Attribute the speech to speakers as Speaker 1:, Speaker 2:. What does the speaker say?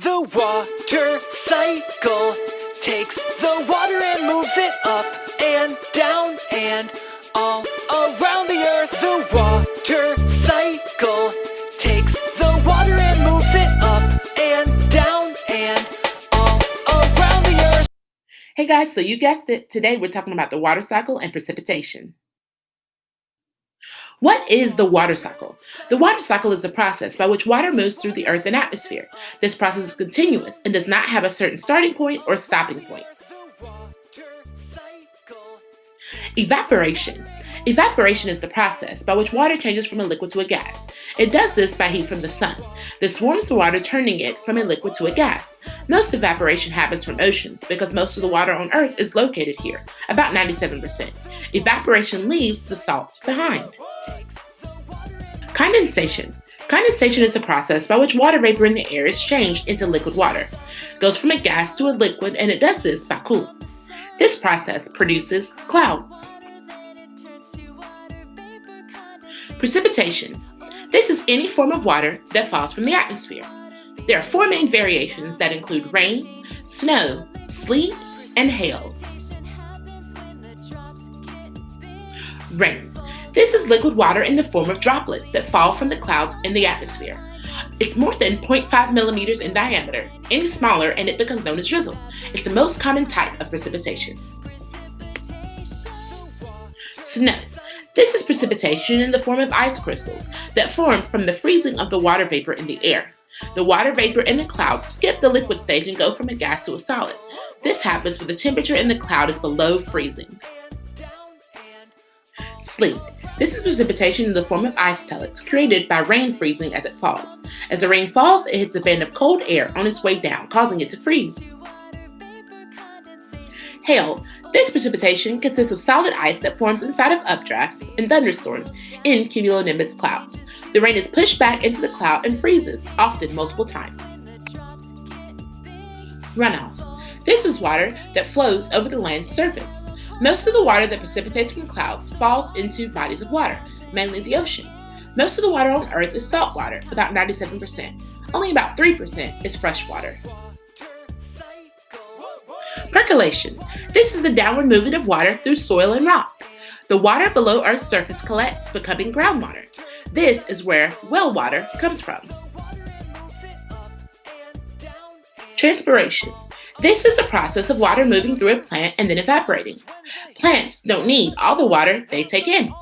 Speaker 1: The water cycle takes the water and moves it up and down and all around the earth. The water cycle takes the water and moves it up and down and all around the earth.
Speaker 2: Hey guys, so you guessed it. Today we're talking about the water cycle and precipitation. What is the water cycle? The water cycle is the process by which water moves through the earth and atmosphere. This process is continuous and does not have a certain starting point or stopping point. Evaporation. Evaporation is the process by which water changes from a liquid to a gas. It does this by heat from the sun. This warms the water, turning it from a liquid to a gas. Most evaporation happens from oceans because most of the water on Earth is located here, about 97%. Evaporation leaves the salt behind. Condensation. Condensation is a process by which water vapor in the air is changed into liquid water. It goes from a gas to a liquid, and it does this by cooling. This process produces clouds. Precipitation. This is any form of water that falls from the atmosphere. There are four main variations that include rain, snow, sleet, and hail. Rain. This is liquid water in the form of droplets that fall from the clouds in the atmosphere. It's more than 0.5 millimeters in diameter. Any smaller and it becomes known as drizzle. It's the most common type of precipitation. Snow. This is precipitation in the form of ice crystals that form from the freezing of the water vapor in the air. The water vapor in the cloud skip the liquid stage and go from a gas to a solid. This happens when the temperature in the cloud is below freezing. Sleet. This is precipitation in the form of ice pellets created by rain freezing as it falls. As the rain falls, it hits a band of cold air on its way down, causing it to freeze. Hail. This precipitation consists of solid ice that forms inside of updrafts and thunderstorms in cumulonimbus clouds. The rain is pushed back into the cloud and freezes, often multiple times. Runoff. This is water that flows over the land's surface. Most of the water that precipitates from clouds falls into bodies of water, mainly the ocean. Most of the water on Earth is salt water, about 97%. Only about 3% is fresh water. Percolation. This is the downward movement of water through soil and rock. The water below Earth's surface collects, becoming groundwater. This is where well water comes from. Transpiration. This is the process of water moving through a plant and then evaporating. Plants don't need all the water they take in.